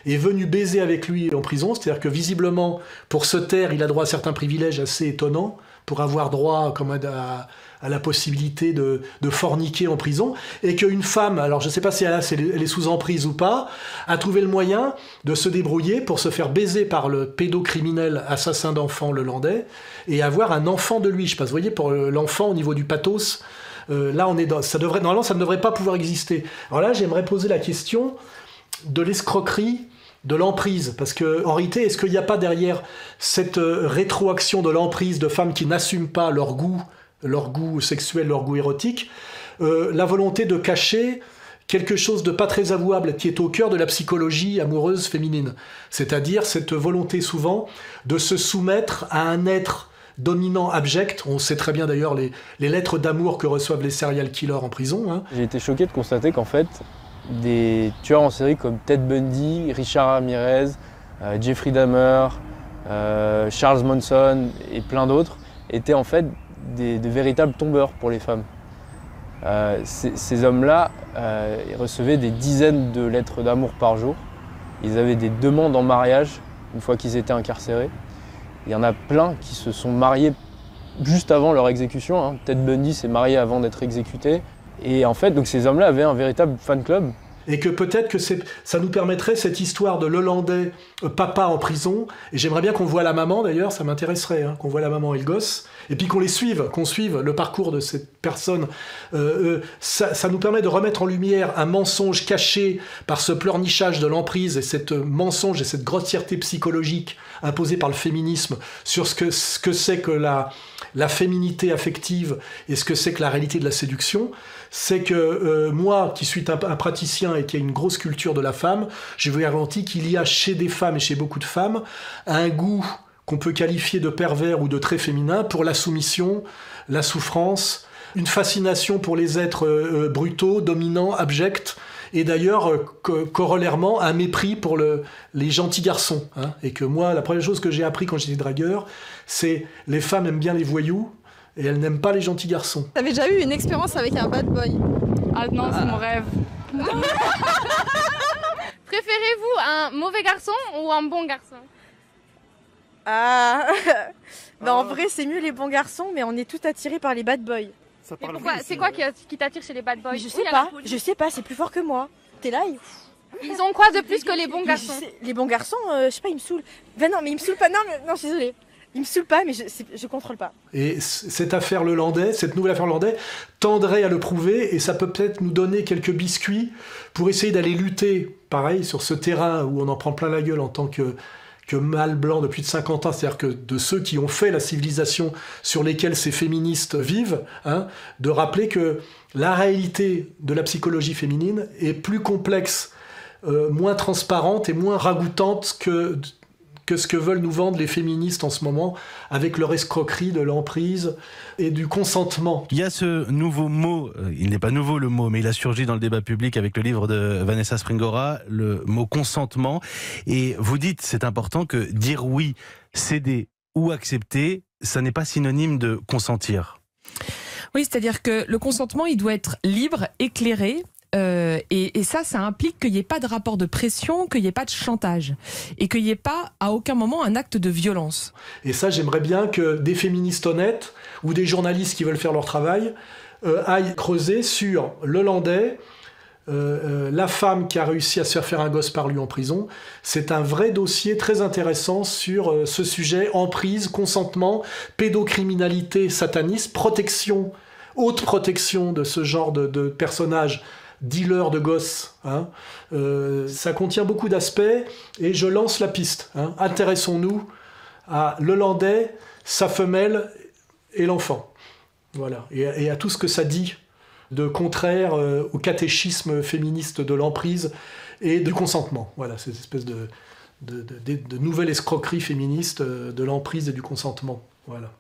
est venu baiser avec lui en prison, c'est-à-dire que visiblement, pour se taire, il a droit à certains privilèges assez étonnants, pour avoir droit comme à la possibilité de forniquer en prison, et qu'une femme, alors je ne sais pas si elle est sous emprise ou pas, a trouvé le moyen de se débrouiller pour se faire baiser par le pédocriminel assassin d'enfants, le Landais, et avoir un enfant de lui. Je sais pas, vous voyez, pour l'enfant au niveau du pathos, là, normalement, ça ne devrait pas pouvoir exister. Alors là, j'aimerais poser la question de l'escroquerie, de l'emprise, parce qu'en réalité, est-ce qu'il n'y a pas derrière cette rétroaction de l'emprise de femmes qui n'assument pas leur goût sexuel, leur goût érotique, la volonté de cacher quelque chose de pas très avouable qui est au cœur de la psychologie amoureuse féminine, c'est-à-dire cette volonté souvent de se soumettre à un être dominant, abject. On sait très bien d'ailleurs les lettres d'amour que reçoivent les serial killers en prison. Hein. J'ai été choqué de constater qu'en fait, des tueurs en série comme Ted Bundy, Richard Ramirez, Jeffrey Dahmer, Charles Manson et plein d'autres étaient en fait de véritables tombeurs pour les femmes. Ces hommes-là ils recevaient des dizaines de lettres d'amour par jour. Ils avaient des demandes en mariage une fois qu'ils étaient incarcérés. Il y en a plein qui se sont mariés juste avant leur exécution. Hein. Ted Bundy s'est marié avant d'être exécuté. Et en fait, donc ces hommes-là avaient un véritable fan club. Et que peut-être que ça nous permettrait, cette histoire de l'Hollandais papa en prison, et j'aimerais bien qu'on voit la maman d'ailleurs, ça m'intéresserait, hein, qu'on voit la maman et le gosse, et puis qu'on suive le parcours de cette personne. Ça nous permet de remettre en lumière un mensonge caché par ce pleurnichage de l'emprise, et cette mensonge et cette grossièreté psychologique imposée par le féminisme sur ce que c'est que la féminité affective et ce que c'est que la réalité de la séduction. C'est que moi, qui suis un praticien et qui ai une grosse culture de la femme, je vous garantis qu'il y a chez des femmes et chez beaucoup de femmes un goût qu'on peut qualifier de pervers ou de très féminin pour la soumission, la souffrance, une fascination pour les êtres brutaux, dominants, abjects, et d'ailleurs, corollairement, un mépris pour les gentils garçons. Hein, et que moi, la première chose que j'ai appris quand j'étais dragueur, c'est les femmes aiment bien les voyous, et elle n'aime pas les gentils garçons. T'avais déjà eu une expérience avec un bad boy? Ah non, c'est mon rêve. Préférez-vous un mauvais garçon ou un bon garçon? Non, en vrai, c'est mieux les bons garçons, mais on est tout attirés par les bad boys. Mais pourquoi? C'est quoi qui t'attire chez les bad boys? Je sais pas, c'est plus fort que moi. T'es là, ils ont quoi de plus que les bons garçons? Les bons garçons, je sais pas, ils me saoulent. Ben non, mais ils me saoulent pas, non, je suis désolée. Ils me saoulent pas, mais je contrôle pas. Et cette affaire Lelandais, cette nouvelle affaire Lelandais, tendrait à le prouver, et ça peut peut-être nous donner quelques biscuits pour essayer d'aller lutter, pareil, sur ce terrain où on en prend plein la gueule en tant que mâle blanc depuis 50 ans, c'est-à-dire que de ceux qui ont fait la civilisation sur lesquels ces féministes vivent, hein, de rappeler que la réalité de la psychologie féminine est plus complexe, moins transparente et moins ragoûtante que ce que veulent nous vendre les féministes en ce moment, avec leur escroquerie de l'emprise et du consentement. Il y a ce nouveau mot, il n'est pas nouveau le mot, mais il a surgi dans le débat public avec le livre de Vanessa Springora, le mot consentement. Et vous dites, c'est important, que dire oui, céder ou accepter, ça n'est pas synonyme de consentir. Oui, c'est-à-dire que le consentement, il doit être libre, éclairé. Et ça implique qu'il n'y ait pas de rapport de pression, qu'il n'y ait pas de chantage et qu'il n'y ait pas à aucun moment un acte de violence. Et ça, j'aimerais bien que des féministes honnêtes ou des journalistes qui veulent faire leur travail aillent creuser sur le Landais, la femme qui a réussi à se faire un gosse par lui en prison. C'est un vrai dossier très intéressant sur ce sujet, emprise, consentement, pédocriminalité, satanisme, protection, haute protection de ce genre de personnages dealer de gosses. Hein. Ça contient beaucoup d'aspects et je lance la piste. Hein. Intéressons-nous à Lelandais, sa femelle et l'enfant. Voilà. Et à tout ce que ça dit de contraire au catéchisme féministe de l'emprise et du consentement. Voilà, cette espèce de nouvelle escroquerie féministe de l'emprise et du consentement. Voilà.